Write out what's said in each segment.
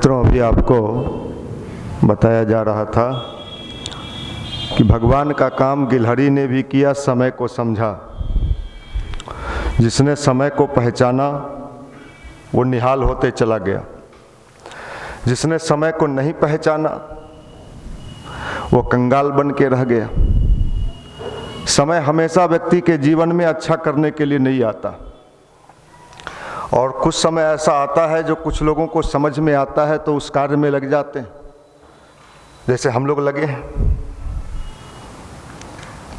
मित्रों, अभी आपको बताया जा रहा था कि भगवान का काम गिलहरी ने भी किया, समय को समझा। जिसने समय को पहचाना वो निहाल होते चला गया, जिसने समय को नहीं पहचाना वो कंगाल बन के रह गया। समय हमेशा व्यक्ति के जीवन में अच्छा करने के लिए नहीं आता, और कुछ समय ऐसा आता है जो कुछ लोगों को समझ में आता है तो उस कार्य में लग जाते हैं, जैसे हम लोग लगे हैं।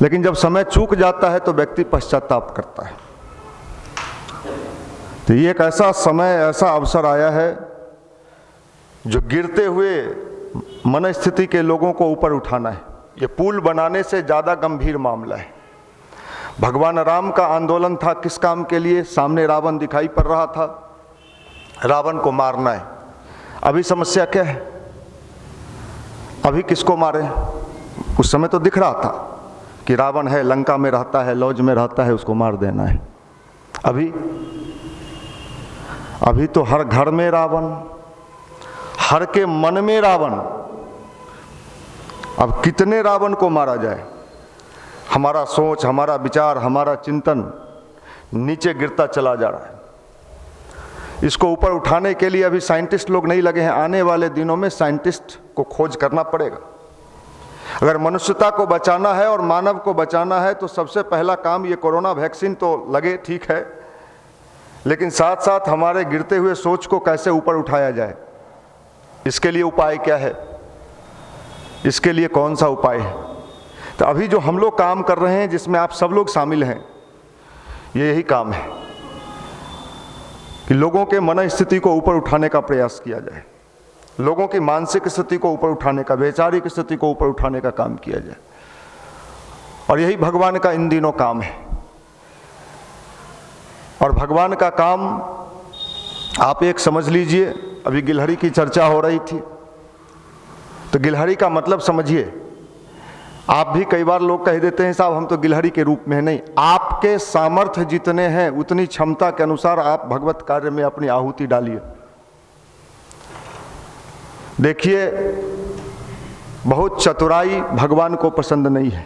लेकिन जब समय चूक जाता है तो व्यक्ति पश्चाताप करता है। तो ये एक ऐसा समय, ऐसा अवसर आया है जो गिरते हुए मन स्थिति के लोगों को ऊपर उठाना है। ये पुल बनाने से ज़्यादा गंभीर मामला है। भगवान राम का आंदोलन था किस काम के लिए? सामने रावण दिखाई पड़ रहा था, रावण को मारना है। अभी समस्या क्या है? अभी किसको मारे? उस समय तो दिख रहा था कि रावण है, लंका में रहता है, लॉज में रहता है, उसको मार देना है। अभी तो हर घर में रावण, हर के मन में रावण। अब कितने रावण को मारा जाए? हमारा सोच, हमारा विचार, हमारा चिंतन नीचे गिरता चला जा रहा है। इसको ऊपर उठाने के लिए अभी साइंटिस्ट लोग नहीं लगे हैं। आने वाले दिनों में साइंटिस्ट को खोज करना पड़ेगा। अगर मनुष्यता को बचाना है और मानव को बचाना है तो सबसे पहला काम ये कोरोना वैक्सीन तो लगे, ठीक है, लेकिन साथ साथ हमारे गिरते हुए सोच को कैसे ऊपर उठाया जाए, इसके लिए उपाय क्या है? इसके लिए कौन सा उपाय है? तो अभी जो हम लोग काम कर रहे हैं, जिसमें आप सब लोग शामिल हैं, ये यही काम है कि लोगों के मन स्थिति को ऊपर उठाने का प्रयास किया जाए, लोगों की मानसिक स्थिति को ऊपर उठाने का, वैचारिक स्थिति को ऊपर उठाने का काम किया जाए। और यही भगवान का इन दिनों काम है। और भगवान का काम आप एक समझ लीजिए। अभी गिलहरी की चर्चा हो रही थी, तो गिलहरी का मतलब समझिए। आप भी कई बार लोग कह देते हैं साहब हम तो गिलहरी के रूप में है। नहीं, आपके सामर्थ्य जितने हैं उतनी क्षमता के अनुसार आप भगवत कार्य में अपनी आहुति डालिए। देखिए, बहुत चतुराई भगवान को पसंद नहीं है।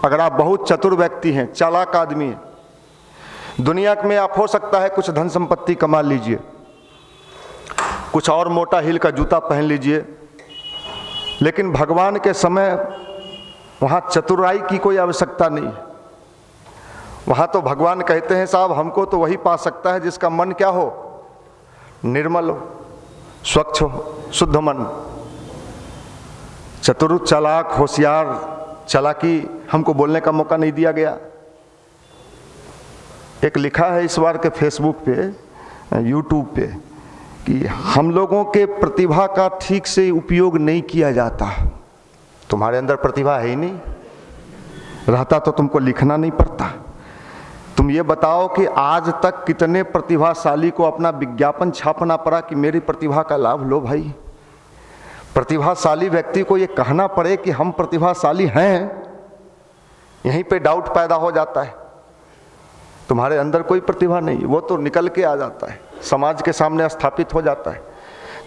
अगर आप बहुत चतुर व्यक्ति हैं, चालाक आदमी हैं, दुनिया में आप हो सकता है कुछ धन संपत्ति कमा लीजिए, कुछ और मोटा हील का जूता पहन लीजिए, लेकिन भगवान के समय वहाँ चतुराई की कोई आवश्यकता नहीं है। वहाँ तो भगवान कहते हैं साहब हमको तो वही पा सकता है जिसका मन क्या हो? निर्मल हो, स्वच्छ हो, शुद्ध मन। चतुर, चालाक, होशियार, चालाकी हमको बोलने का मौका नहीं दिया गया। एक लिखा है इस बार के फेसबुक पे, यूट्यूब पे, कि हम लोगों के प्रतिभा का ठीक से उपयोग नहीं किया जाता। तुम्हारे अंदर प्रतिभा है ही नहीं, रहता तो तुमको लिखना नहीं पड़ता। तुम ये बताओ कि आज तक कितने प्रतिभाशाली को अपना विज्ञापन छापना पड़ा कि मेरी प्रतिभा का लाभ लो भाई। प्रतिभाशाली व्यक्ति को ये कहना पड़े कि हम प्रतिभाशाली हैं, यहीं पे डाउट पैदा हो जाता है। तुम्हारे अंदर कोई प्रतिभा नहीं, वो तो निकल के आ जाता है, समाज के सामने स्थापित हो जाता है।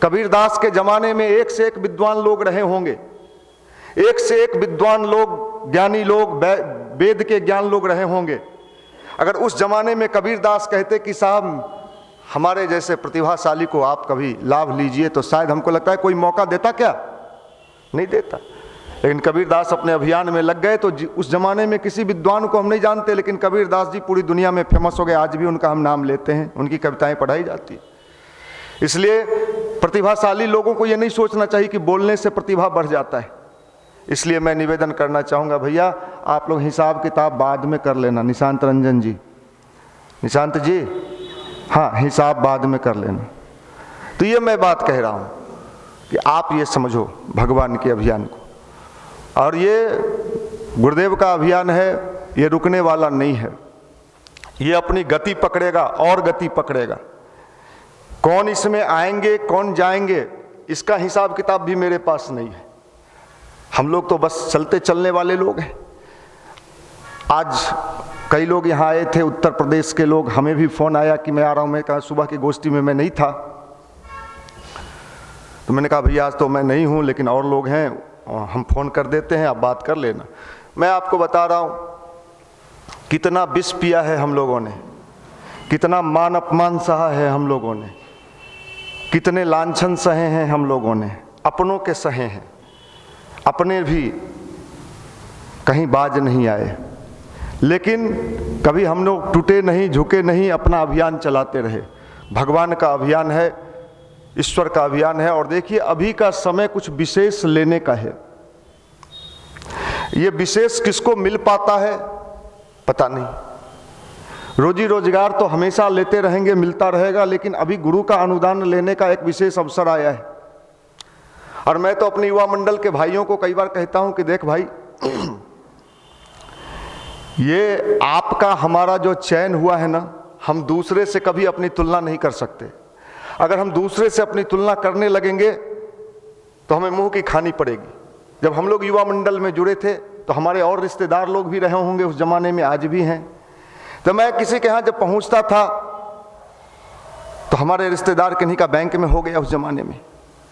कबीरदास के जमाने में एक से एक विद्वान लोग रहे होंगे, एक से एक विद्वान लोग, ज्ञानी लोग, वेद के ज्ञान लोग रहे होंगे। अगर उस जमाने में कबीरदास कहते कि साहब हमारे जैसे प्रतिभाशाली को आप कभी लाभ लीजिए, तो शायद हमको लगता है कोई मौका देता क्या? नहीं देता। लेकिन कबीरदास अपने अभियान में लग गए, तो उस जमाने में किसी विद्वान को हम नहीं जानते, लेकिन कबीरदास जी पूरी दुनिया में फेमस हो गए। आज भी उनका हम नाम लेते हैं, उनकी कविताएं पढ़ाई जाती है। इसलिए प्रतिभाशाली लोगों को ये नहीं सोचना चाहिए कि बोलने से प्रतिभा बढ़ जाता है। इसलिए मैं निवेदन करना चाहूँगा, भैया आप लोग हिसाब किताब बाद में कर लेना। निशांत रंजन जी, निशांत जी, हाँ, हिसाब बाद में कर लेना। तो ये मैं बात कह रहा हूँ कि आप ये समझो भगवान के अभियान को, और ये गुरुदेव का अभियान है, ये रुकने वाला नहीं है। ये अपनी गति पकड़ेगा और गति पकड़ेगा। कौन इसमें आएंगे, कौन जाएंगे, इसका हिसाब किताब भी मेरे पास नहीं है। हम लोग तो बस चलते चलने वाले लोग हैं। आज कई लोग यहाँ आए थे, उत्तर प्रदेश के लोग, हमें भी फ़ोन आया कि मैं आ रहा हूँ। मैं कहा सुबह की गोष्ठी में मैं नहीं था, तो मैंने कहा भैया आज तो मैं नहीं हूँ, लेकिन और लोग हैं, हम फ़ोन कर देते हैं, आप बात कर लेना। मैं आपको बता रहा हूँ कितना विष पिया है हम लोगों ने, कितना मान अपमान सहा है हम लोगों ने, कितने लांछन सहे हैं हम लोगों ने, अपनों के सहे हैं, अपने भी कहीं बाज नहीं आए, लेकिन कभी हम लोग टूटे नहीं, झुके नहीं, अपना अभियान चलाते रहे। भगवान का अभियान है, ईश्वर का अभियान है। और देखिए अभी का समय कुछ विशेष लेने का है। ये विशेष किसको मिल पाता है पता नहीं। रोजी रोजगार तो हमेशा लेते रहेंगे, मिलता रहेगा, लेकिन अभी गुरु का अनुदान लेने का एक विशेष अवसर आया है। और मैं तो अपने युवा मंडल के भाइयों को कई बार कहता हूं कि देख भाई, ये आपका हमारा जो चयन हुआ है ना, हम दूसरे से कभी अपनी तुलना नहीं कर सकते। अगर हम दूसरे से अपनी तुलना करने लगेंगे तो हमें मुंह की खानी पड़ेगी। जब हम लोग युवा मंडल में जुड़े थे तो हमारे और रिश्तेदार लोग भी रहे होंगे उस जमाने में, आज भी हैं। तो मैं किसी के यहाँ जब पहुँचता था तो हमारे रिश्तेदार किन्हीं का बैंक में हो गया। उस जमाने में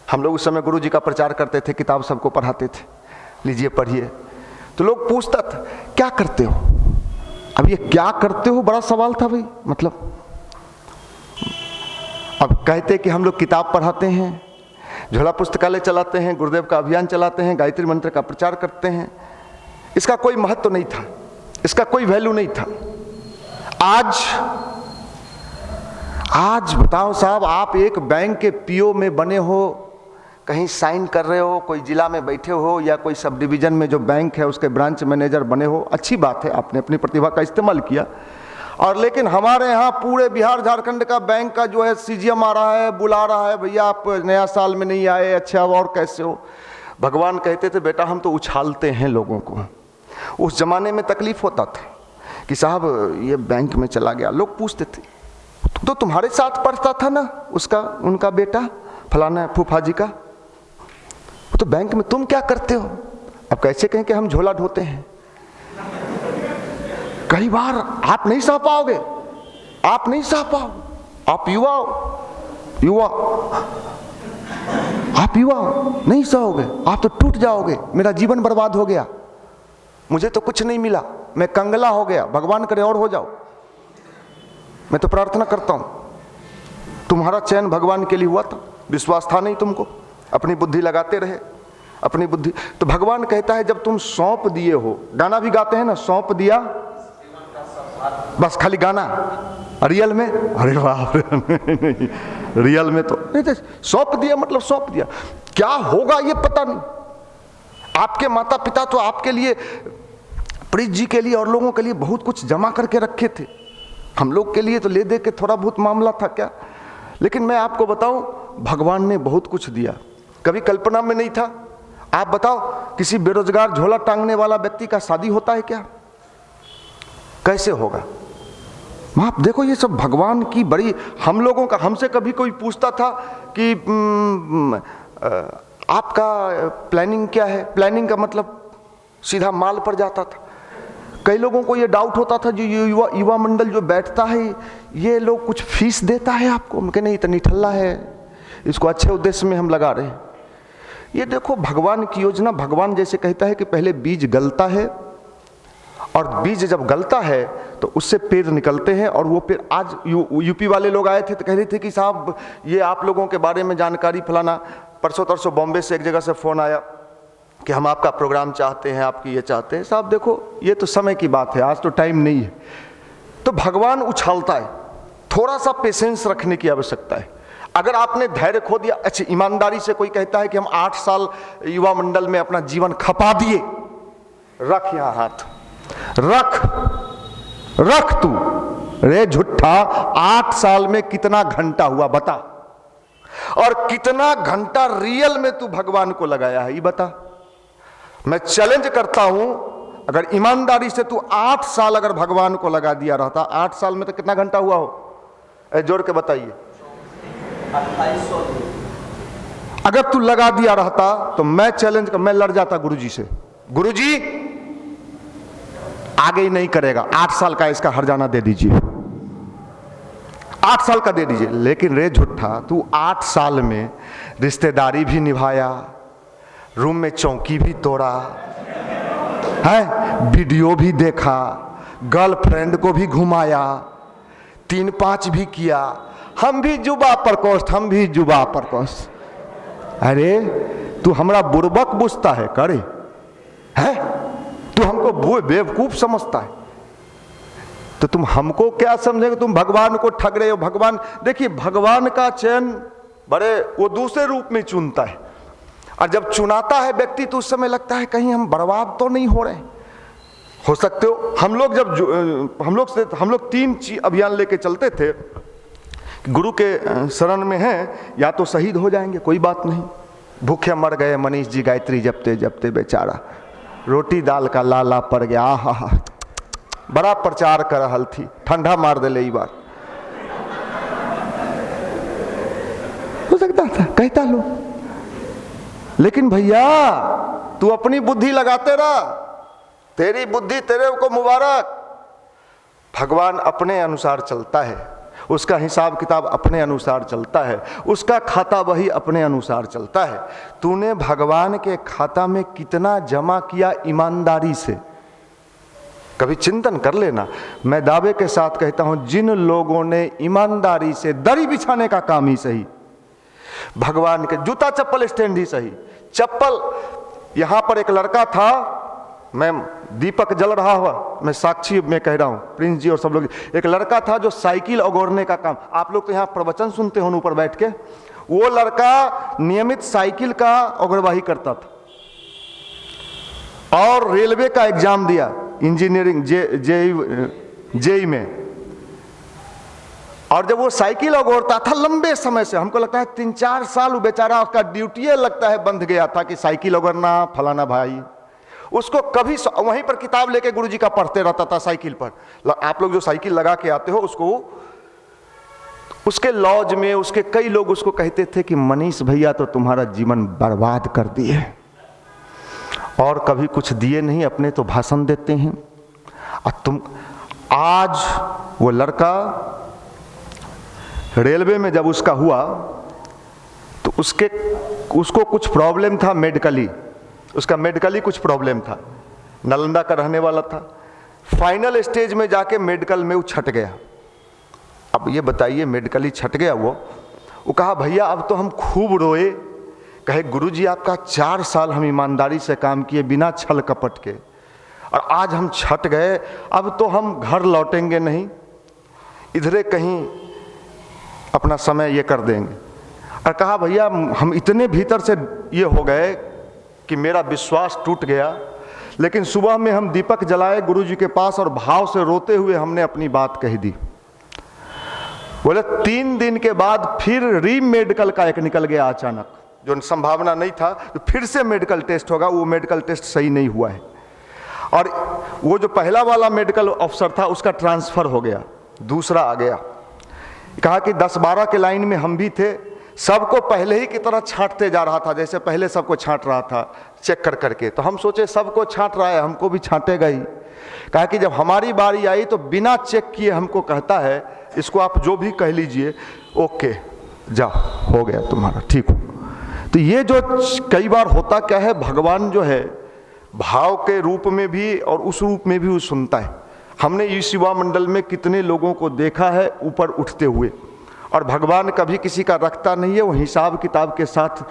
हम लोग उस समय गुरु जी का प्रचार करते थे, किताब सबको पढ़ाते थे, लीजिए पढ़िए। तो लोग पूछता था क्या करते हो। अब ये क्या करते हो बड़ा सवाल था भाई। मतलब अब कहते कि हम लोग किताब पढ़ाते हैं, झोला पुस्तकालय चलाते हैं, गुरुदेव का अभियान चलाते हैं, गायत्री मंत्र का प्रचार करते हैं। इसका कोई महत्व नहीं था, इसका कोई वैल्यू नहीं था। आज बताओ साहब, आप एक बैंक के पीओ में बने हो, कहीं साइन कर रहे हो, कोई जिला में बैठे हो, या कोई सब डिवीजन में जो बैंक है उसके ब्रांच मैनेजर बने हो। अच्छी बात है, आपने अपनी प्रतिभा का इस्तेमाल किया। और लेकिन हमारे यहाँ पूरे बिहार झारखंड का बैंक का जो है सीजीएम आ रहा है, बुला रहा है, भैया आप नया साल में नहीं आए, अच्छा और कैसे हो। भगवान कहते थे बेटा हम तो उछालते हैं लोगों को। उस जमाने में तकलीफ होता था कि साहब ये बैंक में चला गया। लोग पूछते थे तो तुम्हारे साथ पढ़ता था ना उसका, उनका बेटा फलाना फूफा जी का, तो बैंक में तुम क्या करते हो। अब कैसे कहें कि हम झोला ढोते हैं। कई बार आप नहीं सह पाओगे, आप नहीं सह पाओगे। आप युवा आप युवा नहीं सहोगे, आप तो टूट जाओगे। मेरा जीवन बर्बाद हो गया, मुझे तो कुछ नहीं मिला, मैं कंगला हो गया। भगवान करे और हो जाओ। मैं तो प्रार्थना करता हूं, तुम्हारा चयन भगवान के लिए हुआ था, विश्वास था नहीं तुमको, अपनी बुद्धि लगाते रहे, अपनी बुद्धि। तो भगवान कहता है जब तुम सौंप दिए हो, गाना भी गाते हैं ना, सौंप दिया बस, खाली गाना। रियल में अरे बाप रे, नहीं, रियल में तो नहीं, सौंप दिया मतलब सौंप दिया। क्या होगा ये पता नहीं। आपके माता पिता तो आपके लिए, प्रीत जी के लिए और लोगों के लिए बहुत कुछ जमा करके रखे थे। हम लोग के लिए तो ले दे के थोड़ा बहुत मामला था क्या। लेकिन मैं आपको बताऊं, भगवान ने बहुत कुछ दिया, कभी कल्पना में नहीं था। आप बताओ किसी बेरोजगार झोला टांगने वाला व्यक्ति का शादी होता है क्या, कैसे होगा। आप देखो ये सब भगवान की बड़ी, हम लोगों का, हमसे कभी कोई पूछता था कि आपका प्लानिंग क्या है। प्लानिंग का मतलब सीधा माल पर जाता था। कई लोगों को ये डाउट होता था जो युवा मंडल जो बैठता है, ये लोग कुछ फीस देता है आपको। उनके नहीं, इतनी ठल्ला है, इसको अच्छे उद्देश्य में हम लगा रहे हैं। ये देखो भगवान की योजना। भगवान जैसे कहता है कि पहले बीज गलता है, और बीज जब गलता है तो उससे पेड़ निकलते हैं। और वो पेड़, आज यूपी वाले लोग आए थे तो कह रहे थे कि साहब ये आप लोगों के बारे में जानकारी फलाना। परसों तरसों बॉम्बे से एक जगह से फ़ोन आया कि हम आपका प्रोग्राम चाहते हैं, आपकी ये चाहते हैं। साहब देखो ये तो समय की बात है, आज तो टाइम नहीं है। तो भगवान उछालता है, थोड़ा सा पेशेंस रखने की आवश्यकता है। अगर आपने धैर्य खो दिया, अच्छा ईमानदारी से कोई कहता है कि हम 8 साल युवा मंडल में अपना जीवन खपा दिए, रख यहां हाथ, रख तू। रे झुट्ठा, 8 साल में कितना घंटा हुआ बता, और कितना घंटा रियल में तू भगवान को लगाया है ये बता। मैं चैलेंज करता हूं, अगर ईमानदारी से तू 8 साल अगर भगवान को लगा दिया रहता, 8 साल में तो कितना घंटा हुआ हो, जोड़ के बताइए। 2800। अगर तू लगा दिया रहता तो मैं चैलेंज कर, मैं लड़ जाता गुरुजी से, गुरुजी आगे ही नहीं करेगा, 8 साल का इसका हर्जाना दे दीजिए। 8 साल का दे दीजिए। लेकिन रे झुट्ठा, तू 8 साल में रिश्तेदारी भी निभाया, रूम में चौकी भी तोड़ा है, वीडियो भी देखा, गर्लफ्रेंड को भी घुमाया, 3-5 भी किया, हम भी जुबा प्रकोष्ठ, हम भी जुबा प्रकोष्ठ। अरे तू हमरा बुर्बक बुझता है करे है, तू हमको बेवकूफ समझता है, तो तुम हमको क्या समझेगे? तुम भगवान को ठग रहे हो। भगवान, देखिए भगवान का चयन बड़े वो दूसरे रूप में चुनता है, और जब चुनाता है व्यक्ति तो उस समय लगता है कहीं हम बर्बाद तो नहीं हो रहे। हो सकते हो हम लोग जब हम लोग 3 अभियान लेके चलते थे, गुरु के शरण में हैं या तो शहीद हो जाएंगे, कोई बात नहीं, भूखे मर गए मनीष जी गायत्री जपते जपते बेचारा, रोटी दाल का लाला पड़ गया, आहा बड़ा प्रचार कर रहल थी, ठंडा मार दे ले बार, हो सकता था कहता लो। लेकिन भैया तू अपनी बुद्धि लगाते रहा, तेरी बुद्धि तेरे को मुबारक। भगवान अपने अनुसार चलता है, उसका हिसाब किताब अपने अनुसार चलता है, उसका खाता वही अपने अनुसार चलता है। तूने भगवान के खाता में कितना जमा किया ईमानदारी से, कभी चिंतन कर लेना। मैं दावे के साथ कहता हूं, जिन लोगों ने ईमानदारी से दरी बिछाने का काम ही सही, भगवान के जूता चप्पल स्टैंड ही सही, चप्पल, यहां पर एक लड़का था, मैं दीपक जल रहा हुआ, मैं साक्षी में कह रहा हूं, प्रिंस जी और सब लोग, एक लड़का था जो साइकिल अगोरने का काम, आप लोग तो यहाँ प्रवचन सुनते हो ऊपर बैठ के, वो लड़का नियमित साइकिल का अगरवाही करता था और रेलवे का एग्जाम दिया, इंजीनियरिंग जेई में। और जब वो साइकिल अगोरता था लंबे समय से, हमको लगता है 3-4 साल, वो बेचारा उसका ड्यूटी लगता है बंध गया था कि साइकिल अगोरना फलाना भाई, उसको कभी वहीं पर किताब लेके गुरुजी का पढ़ते रहता था साइकिल पर। आप लोग जो साइकिल लगा के आते हो, उसको उसके लॉज में उसके कई लोग उसको कहते थे कि मनीष भैया तो तुम्हारा जीवन बर्बाद कर दिए, और कभी कुछ दिए नहीं, अपने तो भाषण देते हैं। और तुम आज वो लड़का रेलवे में जब उसका हुआ तो उसको कुछ प्रॉब्लम था मेडिकली, उसका मेडिकली कुछ प्रॉब्लम था, नालंदा का रहने वाला था, फाइनल स्टेज में जाके मेडिकल में वो छट गया। अब ये बताइए, मेडिकली छट गया वो कहा भैया अब तो हम खूब रोए, कहे गुरुजी आपका 4 साल हम ईमानदारी से काम किए बिना छल कपट के, और आज हम छट गए, अब तो हम घर लौटेंगे नहीं, इधरे कहीं अपना समय ये कर देंगे। और कहा भैया हम इतने भीतर से ये हो गए कि मेरा विश्वास टूट गया, लेकिन सुबह में हम दीपक जलाए गुरुजी के पास और भाव से रोते हुए हमने अपनी बात कह दी। बोले 3 दिन के बाद फिर री मेडिकल का एक निकल गया अचानक, जो संभावना नहीं था, तो फिर से मेडिकल टेस्ट होगा, वो मेडिकल टेस्ट सही नहीं हुआ है, और वो जो पहला वाला मेडिकल अफसर था उसका ट्रांसफर हो गया, दूसरा आ गया। कहा कि 10-12 के लाइन में हम भी थे, सबको पहले ही की तरह छांटते जा रहा था, जैसे पहले सबको छांट रहा था चेक कर करके, तो हम सोचे सबको छांट रहा है हमको भी छांटेगा ही। कहा कि जब हमारी बारी आई तो बिना चेक किए हमको कहता है इसको आप जो भी कह लीजिए, ओके जाओ हो गया तुम्हारा, ठीक हो। तो ये जो कई बार होता क्या है, भगवान जो है भाव के रूप में भी और उस रूप में भी वो सुनता है। हमने इस युवा मंडल में कितने लोगों को देखा है ऊपर उठते हुए, और भगवान कभी किसी का रखता नहीं है, वो हिसाब किताब के साथ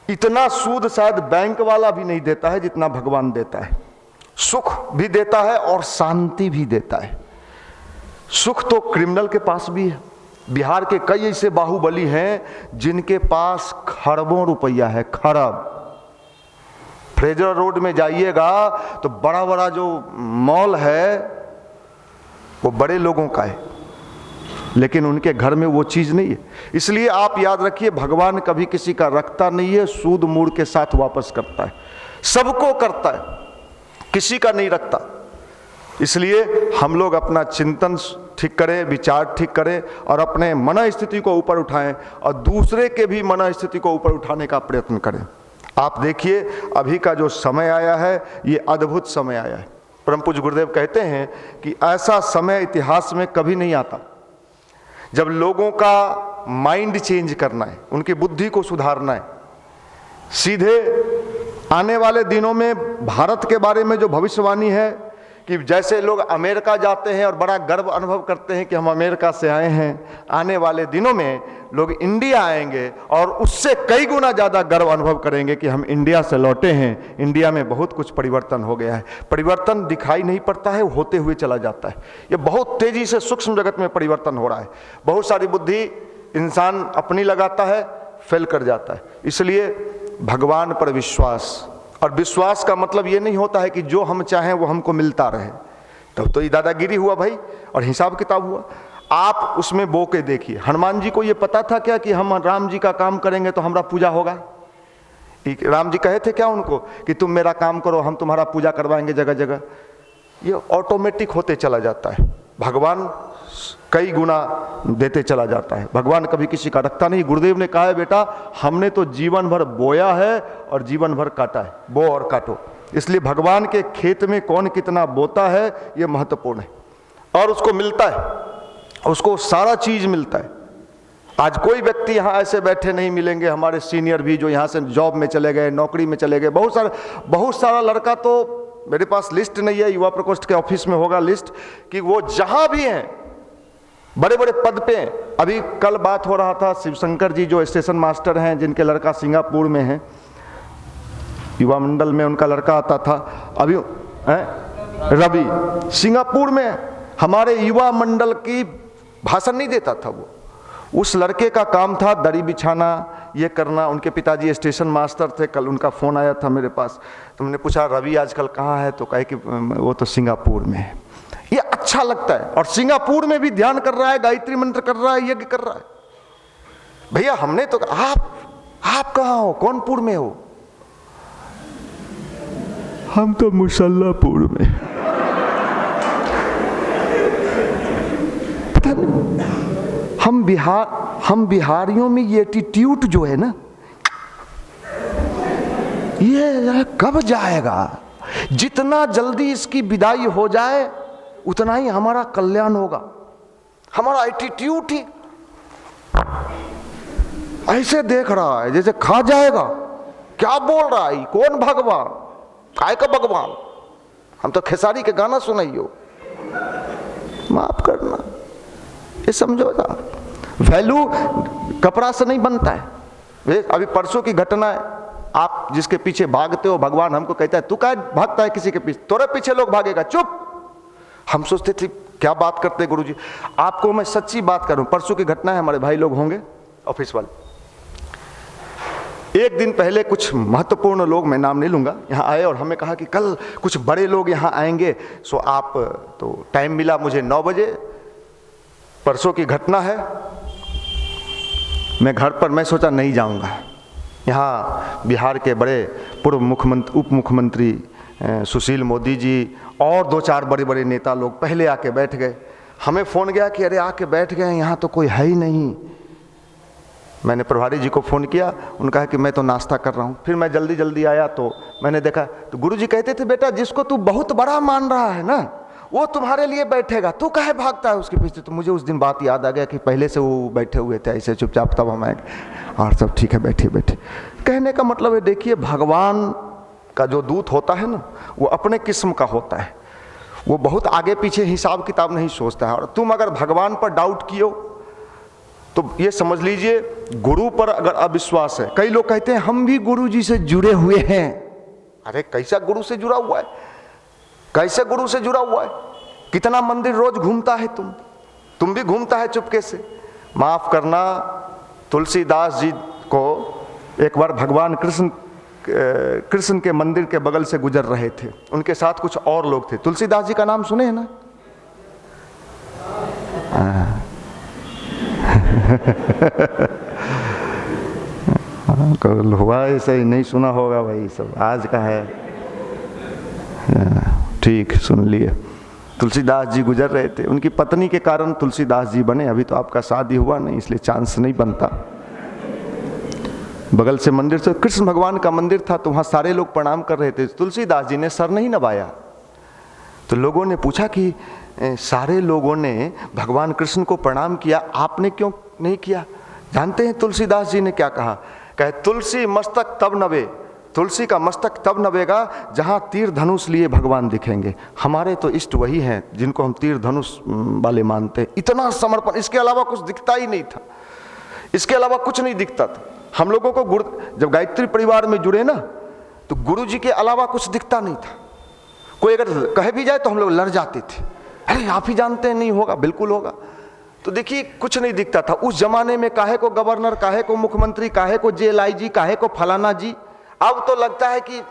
इतना सूद शायद बैंक वाला भी नहीं देता है जितना भगवान देता है। सुख भी देता है और शांति भी देता है। सुख तो क्रिमिनल के पास भी है, बिहार के कई ऐसे बाहुबली हैं जिनके पास खरबों रुपया है, खरब। फ्रेजर रोड में जाइएगा तो बड़ा बड़ा जो मॉल है वो बड़े लोगों का है, लेकिन उनके घर में वो चीज़ नहीं है। इसलिए आप याद रखिए, भगवान कभी किसी का रखता नहीं है, सूद मूड़ के साथ वापस करता है, सबको करता है, किसी का नहीं रखता। इसलिए हम लोग अपना चिंतन ठीक करें, विचार ठीक करें, और अपने मन स्थिति को ऊपर उठाएं, और दूसरे के भी मन स्थिति को ऊपर उठाने का प्रयत्न करें। आप देखिए अभी का जो समय आया है, ये अद्भुत समय आया है। परम पूज्य गुरुदेव कहते हैं कि ऐसा समय इतिहास में कभी नहीं आता जब लोगों का माइंड चेंज करना है, उनकी बुद्धि को सुधारना है, सीधे आने वाले दिनों में भारत के बारे में जो भविष्यवाणी है कि जैसे लोग अमेरिका जाते हैं और बड़ा गर्व अनुभव करते हैं कि हम अमेरिका से आए हैं, आने वाले दिनों में लोग इंडिया आएंगे और उससे कई गुना ज़्यादा गर्व अनुभव करेंगे कि हम इंडिया से लौटे हैं, इंडिया में बहुत कुछ परिवर्तन हो गया है। परिवर्तन दिखाई नहीं पड़ता है, होते हुए चला जाता है। ये बहुत तेज़ी से सूक्ष्म जगत में परिवर्तन हो रहा है। बहुत सारी बुद्धि इंसान अपनी लगाता है, फेल कर जाता है। इसलिए भगवान पर विश्वास, और विश्वास का मतलब ये नहीं होता है कि जो हम चाहें वो हमको मिलता रहे, तब तो ये दादागिरी हुआ भाई और हिसाब किताब हुआ। आप उसमें बो के देखिए, हनुमान जी को ये पता था क्या कि हम राम जी का काम करेंगे तो हमारा पूजा होगा? राम जी कहे थे क्या उनको कि तुम मेरा काम करो, हम तुम्हारा पूजा करवाएंगे जगह जगह? ये ऑटोमेटिक होते चला जाता है। भगवान कई गुना देते चला जाता है। भगवान कभी किसी का रखता नहीं। गुरुदेव ने कहा है, बेटा हमने तो जीवन भर बोया है और जीवन भर काटा है, बो और काटो। इसलिए भगवान के खेत में कौन कितना बोता है ये महत्वपूर्ण है, और उसको मिलता है, उसको सारा चीज मिलता है। आज कोई व्यक्ति यहाँ ऐसे बैठे नहीं मिलेंगे, हमारे सीनियर भी जो यहाँ से जॉब में चले गए, नौकरी में चले गए, बहुत सारा लड़का, तो मेरे पास लिस्ट नहीं है, युवा प्रकोष्ठ के ऑफिस में होगा लिस्ट, कि वो जहां भी हैं बड़े बड़े पद पे। अभी कल बात हो रहा था, शिवशंकर जी जो स्टेशन मास्टर हैं, जिनके लड़का सिंगापुर में है, युवा मंडल में उनका लड़का आता था अभी, रवि सिंगापुर में हमारे युवा मंडल की भाषण नहीं देता था वो। उस लड़के का काम था दरी बिछाना, ये करना। उनके पिताजी स्टेशन मास्टर थे। कल उनका फ़ोन आया था मेरे पास, तो मैंने पूछा रवि आजकल कहाँ है, तो कहे कि वो तो सिंगापुर में है। ये अच्छा लगता है, और सिंगापुर में भी ध्यान कर रहा है, गायत्री मंत्र कर रहा है, यज्ञ कर रहा है। भैया हमने तो, आप कहाँ हो, कौनपुर में हो? हम तो मुसल्लापुर में। पता नहीं, हम बिहारियों में ये एटीट्यूड जो है ना, ये कब जाएगा? जितना जल्दी इसकी विदाई हो जाए उतना ही हमारा कल्याण होगा। हमारा एटीट्यूड ही ऐसे देख रहा है जैसे खा जाएगा। क्या बोल रहा है, कौन भगवान, काय का भगवान? हम तो खेसारी के गाना सुनाइयो। माफ करना, ये समझो ना, वैल्यू कपड़ा से नहीं बनता है। अभी परसों की घटना है, आप जिसके पीछे भागते हो, भगवान हमको कहता है तू क्या भागता है किसी के पीछे, तोरे पीछे लोग भागेगा, चुप। हम सोचते थे क्या बात करते गुरुजी। आपको मैं सच्ची बात करूं, परसों की घटना है, हमारे भाई लोग होंगे ऑफिस वाले। एक दिन पहले कुछ महत्वपूर्ण लोग, मैं नाम नहीं लूंगा, यहाँ आए और हमें कहा कि कल कुछ बड़े लोग यहाँ आएंगे, सो आप, तो टाइम मिला मुझे 9 बजे, परसों की घटना है। मैं घर पर, मैं सोचा नहीं जाऊंगा। यहाँ बिहार के बड़े पूर्व मुख्यमंत्री, उप मुख्यमंत्री सुशील मोदी जी और 2-4 बड़े बड़े नेता लोग पहले आके बैठ गए। हमें फ़ोन गया कि अरे आके बैठ गए, यहाँ तो कोई है ही नहीं। मैंने प्रभारी जी को फ़ोन किया, उन्होंने कहा कि मैं तो नाश्ता कर रहा हूँ। फिर मैं जल्दी जल्दी आया तो मैंने देखा, तो गुरुजी कहते थे बेटा जिसको तू बहुत बड़ा मान रहा है ना, वो तुम्हारे लिए बैठेगा, तू काहे भागता है उसके पीछे? तो मुझे उस दिन बात याद आ गया कि पहले से वो बैठे हुए थे ऐसे चुपचाप, तब हम आए और सब ठीक है बैठे बैठे। कहने का मतलब है, देखिए भगवान का जो दूत होता है ना, वो अपने किस्म का होता है। वो बहुत आगे पीछे हिसाब किताब नहीं सोचता है। और तुम अगर भगवान पर डाउट किए तो ये समझ लीजिए गुरु पर अगर अविश्वास है। कई लोग कहते हैं हम भी गुरु जी से जुड़े हुए हैं। अरे कैसा गुरु से जुड़ा हुआ है, कैसे गुरु से जुड़ा हुआ है? कितना मंदिर रोज घूमता है तुम भी घूमता है चुपके से। माफ करना, तुलसीदास जी को एक बार भगवान कृष्ण के मंदिर के बगल से गुजर रहे थे, उनके साथ कुछ और लोग थे। तुलसीदास जी का नाम सुने हैं ना? कल हुआ ऐसा ही, नहीं सुना होगा भाई, सब आज का है। ठीक, सुन लिए। तुलसीदास जी गुजर रहे थे, उनकी पत्नी के कारण तुलसीदास जी बने। अभी तो आपका शादी हुआ नहीं, इसलिए चांस नहीं बनता। बगल से मंदिर से कृष्ण भगवान का मंदिर था, तो वहाँ सारे लोग प्रणाम कर रहे थे। तुलसीदास जी ने सर नहीं नवाया। तो लोगों ने पूछा कि सारे लोगों ने भगवान कृष्ण को प्रणाम किया, आपने क्यों नहीं किया? जानते हैं तुलसीदास जी ने क्या कहा? कहे तुलसी मस्तक तब नवे, तुलसी का मस्तक तब नवेगा जहाँ तीर धनुष लिए भगवान दिखेंगे। हमारे तो इष्ट वही हैं जिनको हम तीर धनुष वाले मानते हैं। इतना समर्पण, इसके अलावा कुछ दिखता ही नहीं था, इसके अलावा कुछ नहीं दिखता था हम लोगों को। जब गायत्री परिवार में जुड़े ना, तो गुरु जी के अलावा कुछ दिखता नहीं था। कोई अगर कह भी जाए तो हम लोग लड़ जाते थे, अरे आप ही जानते हैं नहीं होगा, बिल्कुल होगा। तो देखिए कुछ नहीं दिखता था उस जमाने में। काहे को गवर्नर, काहे को मुख्यमंत्री, काहे को जेल आईजी, काहे को फलाना जी। अब तो लगता है कि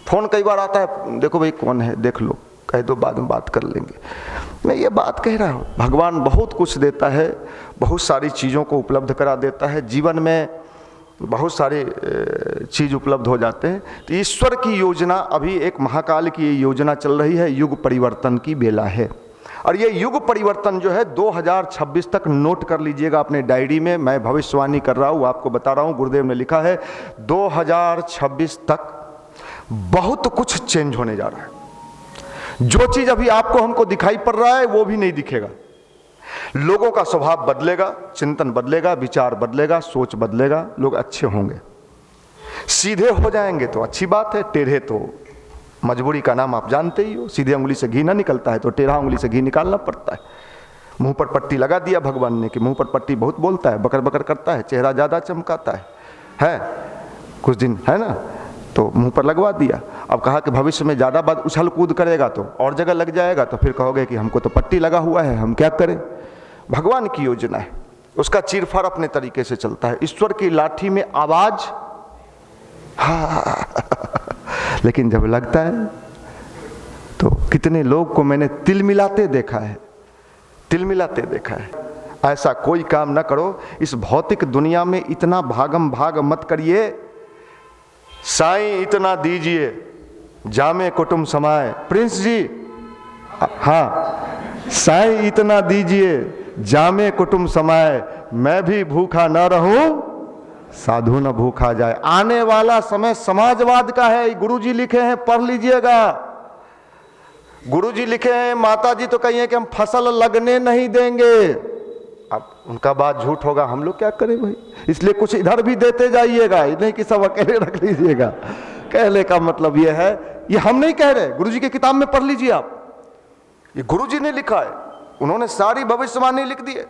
फोन कई बार आता है, देखो भाई कौन है, देख लो, कह दो बाद में बात कर लेंगे। मैं ये बात कह रहा हूँ, भगवान बहुत कुछ देता है, बहुत सारी चीज़ों को उपलब्ध करा देता है। जीवन में बहुत सारे चीज़ उपलब्ध हो जाते हैं। तो ईश्वर की योजना, अभी एक महाकाल की योजना चल रही है, युग परिवर्तन की बेला है। और ये युग परिवर्तन जो है 2026 तक नोट कर लीजिएगा अपने डायरी में। मैं भविष्यवाणी कर रहा हूँ, आपको बता रहा हूँ, गुरुदेव ने लिखा है 2026 तक बहुत कुछ चेंज होने जा रहा है। जो चीज अभी आपको हमको दिखाई पड़ रहा है वो भी नहीं दिखेगा। लोगों का स्वभाव बदलेगा, चिंतन बदलेगा, विचार बदलेगा, सोच बदलेगा, लोग अच्छे होंगे, सीधे हो जाएंगे तो अच्छी बात है, टेढ़े तो मजबूरी का नाम आप जानते ही हो। सीधे उंगली से घी ना निकलता है तो टेढ़ा उंगली से घी निकालना पड़ता है। मुंह पर पट्टी लगा दिया भगवान ने कि मुंह पर पट्टी बहुत बोलता है, बकर बकर करता है, चेहरा ज्यादा चमकाता है कुछ दिन, है ना, तो मुंह पर लगवा दिया। अब कहा कि भविष्य में ज्यादा बात उछल कूद करेगा तो और जगह लग जाएगा, तो फिर कहोगे कि हमको तो पट्टी लगा हुआ है, हम क्या करें। भगवान की योजना है, उसका चीरफाड़ अपने तरीके से चलता है। ईश्वर की लाठी में आवाज लेकिन जब लगता है तो कितने लोग को मैंने तिल मिलाते देखा है, तिल मिलाते देखा है। ऐसा कोई काम ना करो, इस भौतिक दुनिया में इतना भागम भाग मत करिए। साईं इतना दीजिए जामे कुटुंब समाए। प्रिंस जी, हाँ, साईं इतना दीजिए जामे कुटुंब समाए, मैं भी भूखा न रहूं साधु न भूखा जाए। आने वाला समय समाजवाद का है, गुरुजी लिखे हैं, पढ़ लीजिएगा। गुरुजी लिखे हैं, माता जी तो कही है कि हम फसल लगने नहीं देंगे। अब उनका बात झूठ होगा, हम लोग क्या करें भाई। इसलिए कुछ इधर भी देते जाइएगा, नहीं कि सब अकेले रख लीजिएगा। कहने का मतलब ये है, ये हम नहीं कह रहे, गुरुजी की किताब में पढ़ लीजिए आप, ये गुरुजी ने लिखा है। उन्होंने सारी भविष्यवाणी लिख दी है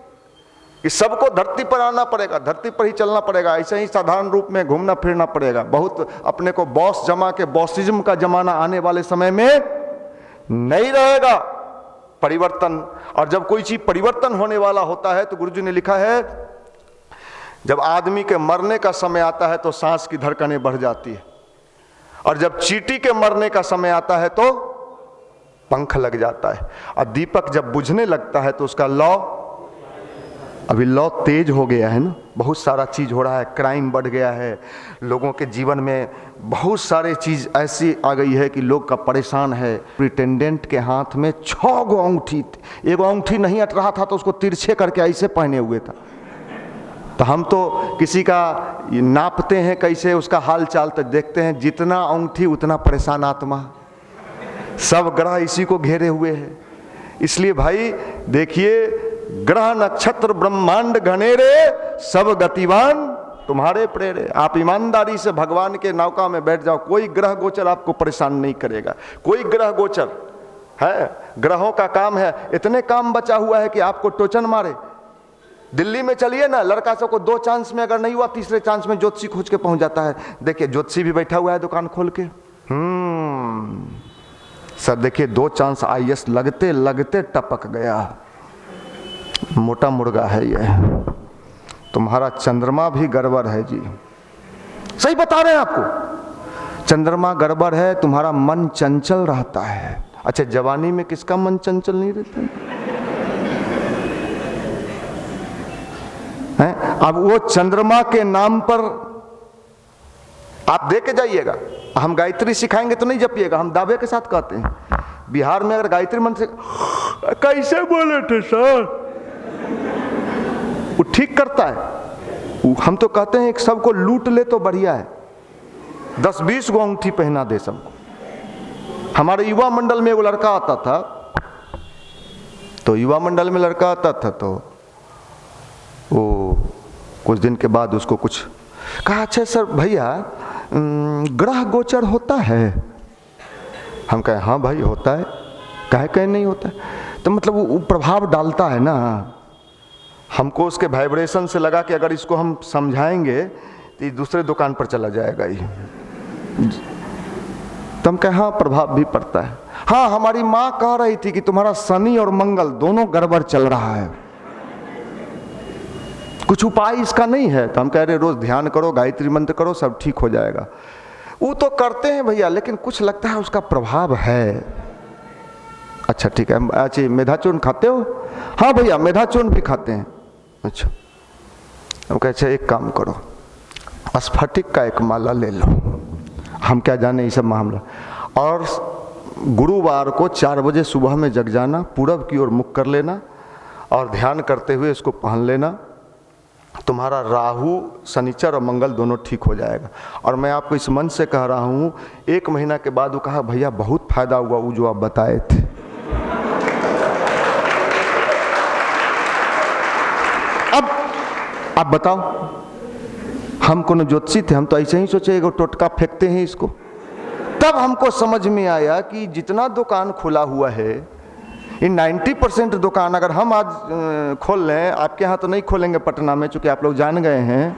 कि सबको धरती पर आना पड़ेगा, धरती पर ही चलना पड़ेगा, ऐसे ही साधारण रूप में घूमना फिरना पड़ेगा। बहुत अपने को बॉस जमा के बॉसिज्म का जमाना आने वाले समय में नहीं रहेगा। परिवर्तन, और जब कोई चीज परिवर्तन होने वाला होता है तो गुरुजी ने लिखा है, जब आदमी के मरने का समय आता है तो सांस की धड़कनें बढ़ जाती है, और जब चींटी के मरने का समय आता है तो पंख लग जाता है, और दीपक जब बुझने लगता है तो उसका लौ, अभी लौ तेज हो गया है ना, बहुत सारा चीज हो रहा है, क्राइम बढ़ गया है, लोगों के जीवन में बहुत सारे चीज ऐसी आ गई है कि लोग का परेशान है। प्रिटेंडेंट के हाथ में 6 गो अंगूठी, एगो अंगूठी नहीं अट रहा था तो उसको तिरछे करके ऐसे पहने हुए था। तो हम तो किसी का नापते हैं कैसे उसका हाल चाल, तो देखते हैं जितना अंगूठी उतना परेशान आत्मा, सब ग्रह इसी को घेरे हुए हैं। इसलिए भाई देखिए, ग्रह नक्षत्र ब्रह्मांड घनेरे, सब गतिवान तुम्हारे प्रेरे। आप ईमानदारी से भगवान के नौका में बैठ जाओ, कोई ग्रह गोचर आपको परेशान नहीं करेगा। कोई ग्रह गोचर है, ग्रहों का काम है, इतने काम बचा हुआ है कि आपको टोचन मारे। दिल्ली में चलिए ना, लड़का सबको 2 चांस में अगर नहीं हुआ, तीसरे चांस में ज्योतिषी खोज के पहुंच जाता है। देखिए ज्योतिषी भी बैठा हुआ है दुकान खोल के। सर देखिए 2 चांस IAS लगते लगते टपक गया। मोटा मुर्गा है ये, तुम्हारा चंद्रमा भी गड़बड़ है जी, सही बता रहे हैं आपको, चंद्रमा गड़बड़ है, तुम्हारा मन चंचल रहता है। अच्छा, जवानी में किसका मन चंचल नहीं रहता है? अब वो चंद्रमा के नाम पर आप दे के जाइएगा। हम गायत्री सिखाएंगे तो नहीं जपिएगा, हम दावे के साथ कहते हैं। बिहार में अगर गायत्री मंत्र से कैसे बोले थे सर, वो ठीक करता है। हम तो कहते हैं कि सबको लूट ले तो बढ़िया है, 10-20 गो अंगूठी पहना दे सबको। हमारे युवा मंडल में वो लड़का आता था, तो युवा मंडल में लड़का आता था तो वो कुछ दिन के बाद उसको कुछ कहा, अच्छा सर भैया ग्रह गोचर होता है? हम कहे हाँ भाई होता है, कहे नहीं होता है? तो मतलब वो प्रभाव डालता है ना। हमको उसके वाइब्रेशन से लगा कि अगर इसको हम समझाएंगे तो दूसरे दुकान पर चला जाएगा ही। तो हम कहे हाँ प्रभाव भी पड़ता है। हाँ हमारी माँ कह रही थी कि तुम्हारा शनि और मंगल दोनों गड़बड़ चल रहा है, कुछ उपाय इसका नहीं है? तो हम कह रहे रोज ध्यान करो, गायत्री मंत्र करो, सब ठीक हो जाएगा। वो तो करते हैं भैया, लेकिन कुछ लगता है उसका प्रभाव है। अच्छा ठीक है, अच्छा मेधा चूर्ण खाते हो? हाँ भैया मेधा चूर्ण भी खाते हैं। अच्छा हम कहे अच्छा एक काम करो, स्फटिक का एक माला ले लो, हम क्या जाने ये सब मामला। और गुरुवार को 4 बजे सुबह में जग जाना, पूरब की ओर मुख कर लेना और ध्यान करते हुए इसको पहन लेना। तुम्हारा राहु, शनिचर और मंगल दोनों ठीक हो जाएगा। और मैं आपको इस मन से कह रहा हूँ, 1 महीना के बाद वो कहा भैया बहुत फायदा हुआ वो जो आप बताए थे। अब आप बताओ, हम कौन ज्योतिषी थे? हम तो ऐसे ही सोचे एगो टोटका फेंकते हैं इसको। तब हमको समझ में आया कि जितना दुकान खुला हुआ है, इन 90% दुकान अगर हम आज खोल लें, आपके यहाँ तो नहीं खोलेंगे पटना में चूंकि आप लोग जान गए हैं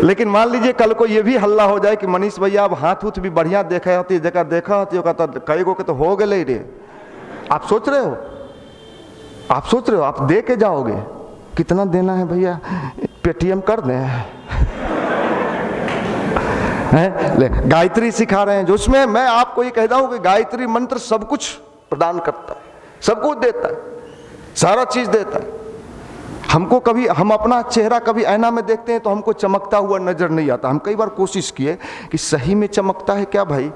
लेकिन मान लीजिए कल को ये भी हल्ला हो जाए कि मनीष भैया आप हाथ उथ भी बढ़िया देखा होती, जगह देखा होती, तो कई गो के तो हो गए रे। आप सोच रहे हो, आप सोच रहे हो आप दे के जाओगे, कितना देना है भैया, पेटीएम कर दें ले, गायत्री सिखा रहे हैं जो उसमें मैं आपको ये कहता हूं कि गायत्री मंत्र सब कुछ प्रदान करता है, सब कुछ देता है, सारा चीज देता है। हमको कभी, हम अपना चेहरा कभी आईना में देखते हैं तो हमको चमकता हुआ नजर नहीं आता। हम कई बार कोशिश किए कि सही में चमकता है क्या भाई,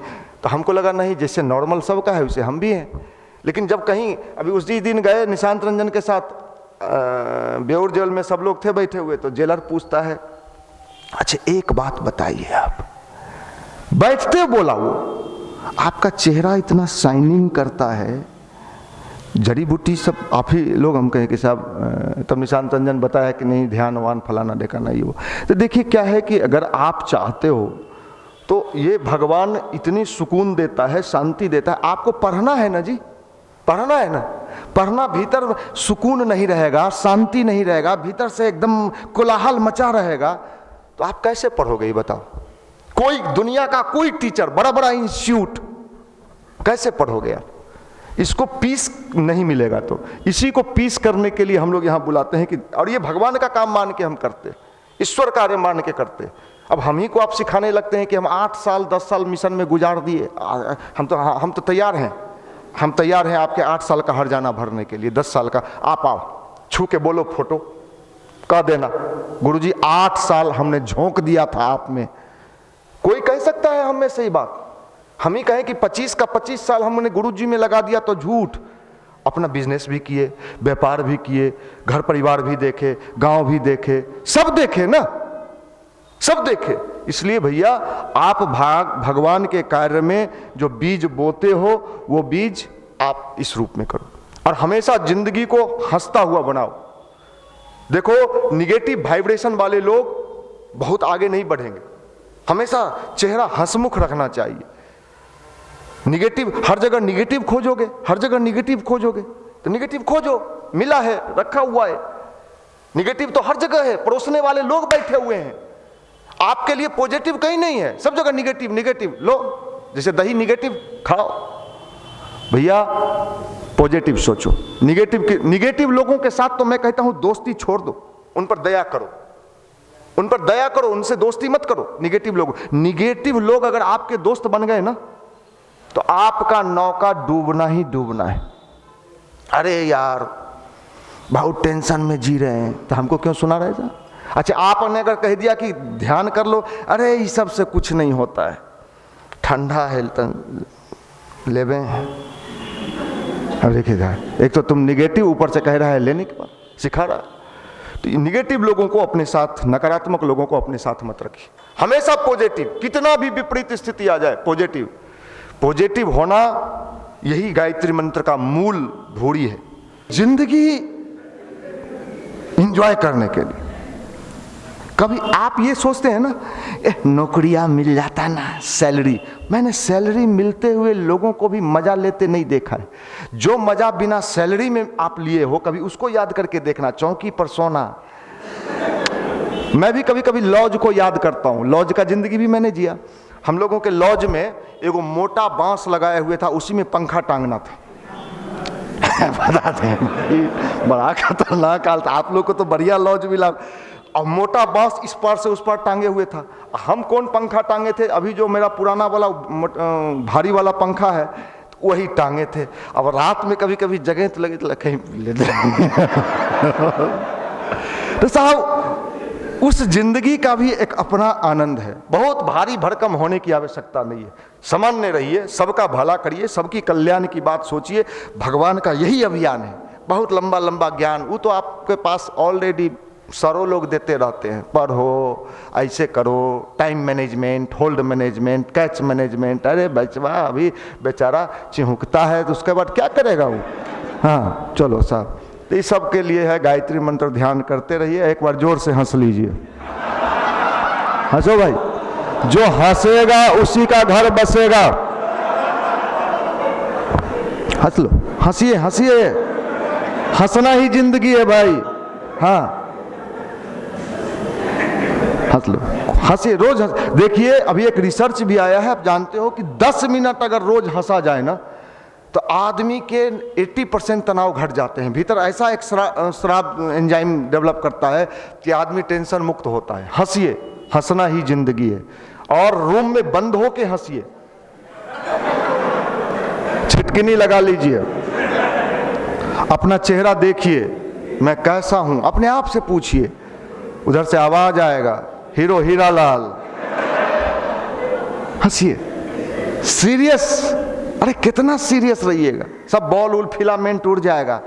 तो हमको लगा नहीं, जैसे नॉर्मल सबका है वैसे हम भी हैं। लेकिन जब कहीं, अभी उसी दिन गए निशांत रंजन के साथ बेउर जेल में सब लोग थे बैठे हुए, तो जेलर पूछता है अच्छा एक बात बताइए आप, बैठते बोला वो, आपका चेहरा इतना शाइनिंग करता है, जड़ी बूटी सब आप ही लोग, हम कहें कि साहब, तब निशांत रंजन बताया कि नहीं ध्यान वान फलाना देखा नहीं वो। तो देखिए क्या है कि अगर आप चाहते हो तो ये भगवान इतनी सुकून देता है, शांति देता है। आपको पढ़ना है ना जी, पढ़ना है ना, पढ़ना, भीतर सुकून नहीं रहेगा, शांति नहीं रहेगा, भीतर से एकदम कोलाहल मचा रहेगा, तो आप कैसे पढ़ोगे ये बताओ? कोई दुनिया का कोई टीचर, बड़ा बड़ा इंस्टीट्यूट, कैसे पढ़ोगे आप? इसको पीस नहीं मिलेगा। तो इसी को पीस करने के लिए हम लोग यहाँ बुलाते हैं कि, और ये भगवान का काम मान के हम करते, ईश्वर कार्य मान के करते। अब हम ही को आप सिखाने लगते हैं कि हम 8 साल 10 साल मिशन में गुजार दिए, हम तो तैयार हैं, हम तैयार हैं आपके 8 साल का हर्जाना भरने के लिए, 10 साल का। आप आओ, छू के बोलो, फोटो कह देना गुरुजी 8 साल हमने झोंक दिया था आप में। कोई कह सकता है हम में सही बात? हम ही कहें कि 25 का 25 साल हमने गुरुजी में लगा दिया तो झूठ। अपना बिजनेस भी किए, व्यापार भी किए, घर परिवार भी देखे, गांव भी देखे, सब देखे ना, सब देखे। इसलिए भैया आप भगवान के कार्य में जो बीज बोते हो वो बीज आप इस रूप में करो, और हमेशा जिंदगी को हंसता हुआ बनाओ। देखो निगेटिव वाइब्रेशन वाले लोग बहुत आगे नहीं बढ़ेंगे, हमेशा चेहरा हंसमुख रखना चाहिए। निगेटिव, हर जगह निगेटिव खोजोगे, हर जगह निगेटिव खोजोगे, तो निगेटिव खोजो, मिला है, रखा हुआ है। निगेटिव तो हर जगह है, परोसने वाले लोग बैठे हुए हैं, आपके लिए पॉजिटिव कहीं नहीं है, सब जगह निगेटिव निगेटिव। लो जैसे दही निगेटिव खाओ, भैया पॉजिटिव सोचो। निगेटिव लोगों के साथ तो मैं कहता हूं दोस्ती छोड़ दो, उन पर दया करो, उन पर दया करो, उनसे दोस्ती मत करो। निगेटिव लोग अगर आपके दोस्त बन गए ना, तो आपका नौका डूबना ही डूबना है। अरे यार बहुत टेंशन में जी रहे हैं, तो हमको क्यों सुना रहेगा? अच्छा आपने अगर कह दिया कि ध्यान कर लो, अरे इस सब से कुछ नहीं होता है, ठंडा है लेवे। अब देखिएगा, एक तो तुम निगेटिव ऊपर से कह रहा है लेने के बाद सिखा रहा। तो निगेटिव लोगों को अपने साथ, नकारात्मक लोगों को अपने साथ मत रखिए, हमेशा पॉजिटिव। कितना भी विपरीत स्थिति आ जाए, पॉजिटिव होना यही गायत्री मंत्र का मूल धोड़ी है, जिंदगी एंजॉय करने के लिए। कभी आप ये सोचते हैं ना, नौकरियां मिल जाता ना, सैलरी। मैंने सैलरी मिलते हुए लोगों को भी मजा लेते नहीं देखा है। जो मजा बिना सैलरी में आप लिए हो, कभी उसको याद करके देखना। चौकी पर सोना, मैं भी कभी कभी लॉज को याद करता हूँ। लॉज का जिंदगी भी मैंने जिया। हम लोगों के लॉज में एगो मोटा बांस लगाए हुए था, उसी में पंखा टांगना था। बताते हैं, बड़ा खतरनाक हाल था। आप लोग को तो बढ़िया लॉज मिला, और मोटा बांस इस पार से उस पार टांगे हुए था। हम कौन पंखा टांगे थे? अभी जो मेरा पुराना वाला भारी वाला पंखा है, वही टांगे थे। अब रात में कभी कभी जगह तो लगे तो कहीं ले तो साहब, उस जिंदगी का भी एक अपना आनंद है। बहुत भारी भरकम होने की आवश्यकता नहीं है। सामान्य रहिए, सबका भला करिए, सबकी कल्याण की बात सोचिए। भगवान का यही अभियान है। बहुत लंबा लंबा ज्ञान वो तो आपके पास ऑलरेडी सरों लोग देते रहते हैं, पढ़ो, ऐसे करो, time management, hold management, catch management. अरे बचवा अभी बेचारा चिहुकता है तो उसके बाद क्या करेगा वो? हाँ चलो साहब, तो इस सब के लिए है गायत्री मंत्र। ध्यान करते रहिए। एक बार जोर से हंस लीजिए, हंसो भाई। जो हंसेगा उसी का घर बसेगा। हंस लो, हंसिए हंसिए, हंसना ही जिंदगी है भाई। हाँ हंस लो, हंसिए, रोज देखिए, अभी एक रिसर्च भी आया है, आप जानते हो कि 10 मिनट अगर रोज हंसा जाए ना, तो आदमी के 80% तनाव घट जाते हैं। भीतर ऐसा एक श्राप एंजाइम डेवलप करता है कि आदमी टेंशन मुक्त होता है। हंसिए, हंसना ही जिंदगी है। और रूम में बंद हो के हंसिए, छिटकिनी लगा लीजिए, अपना चेहरा देखिए, मैं कैसा हूं, अपने आप से पूछिए। उधर से आवाज आएगा, हीरो हीरा लाल। हंसिए, सीरियस, अरे कितना सीरियस रहिएगा, सब बॉल उल फिलामेंट उड़ जाएगा।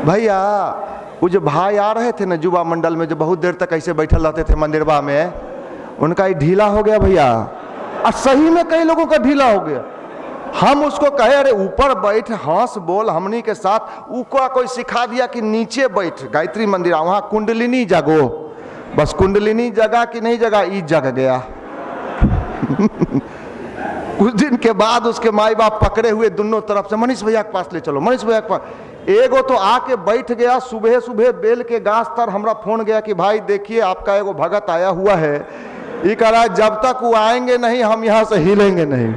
भैया वो जो भाई आ रहे थे ना युवा मंडल में, जो बहुत देर तक ऐसे बैठल रहते थे मंदिरवा में, उनका ही ढीला हो गया भैया। और सही में कई लोगों का ढीला हो गया। हम उसको कहे अरे ऊपर बैठ, हंस बोल हमनी के साथ, ऊका कोई सिखा दिया कि नीचे बैठ। गायत्री मंदिर, वहां कुंडलिनी जगो, बस कुंडलिनी जगा कि नहीं जगा, ई जग गया। कुछ दिन के बाद उसके माई बाप पकड़े हुए दोनों तरफ से, मनीष भैया के पास ले चलो, मनीष भैया के पास। एगो तो आके बैठ गया, सुबह सुबह बेल के गाछ तर हमरा फोन गया कि भाई देखिए आपका एगो भगत आया हुआ है, ये कह रहा है जब तक वो आएंगे नहीं हम यहाँ से हिलेंगे नहीं।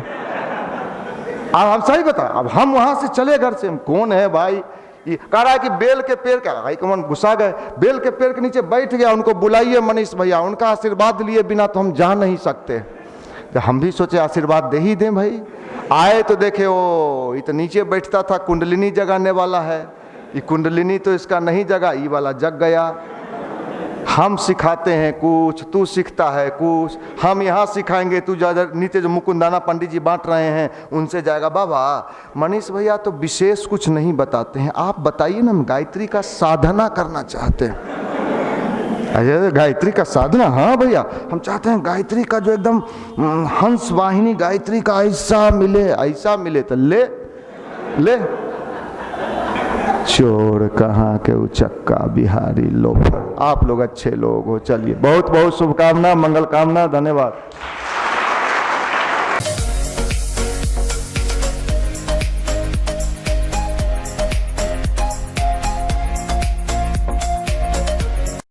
अब हम सही बता, अब हम वहां से चले घर से, हम कौन है भाई, ये कह रहा है कि बेल के पेड़ का, भाई कमन गुस्सा गए, बेल के पेड़ के नीचे बैठ गया। उनको बुलाइए मनीष भैया, उनका आशीर्वाद लिए बिना तो हम जा नहीं सकते। तो हम भी सोचे आशीर्वाद दे ही दें भाई। आए तो देखे वो ये तो नीचे बैठता था, कुंडलिनी जगाने वाला है, ये कुंडलिनी तो इसका नहीं जगा, ये वाला जग गया। हम सिखाते हैं कुछ, तू सीखता है कुछ, हम यहाँ सिखाएंगे, तू ज्यादा नीचे जो मुकुंदाना पंडित जी बांट रहे हैं उनसे जाएगा। बाबा मनीष भैया तो विशेष कुछ नहीं बताते हैं, आप बताइए ना, हम गायत्री का साधना करना चाहते हैं। अरे गायत्री का साधना, हाँ भैया हम चाहते हैं गायत्री का जो एकदम हंस वाहिनी गायत्री का ऐसा मिले तो ले ले। चोर कहाँ के उचक्का बिहारी लोफर। आप लोग अच्छे लोग हो, चलिए बहुत बहुत शुभकामना, मंगल कामना, धन्यवाद।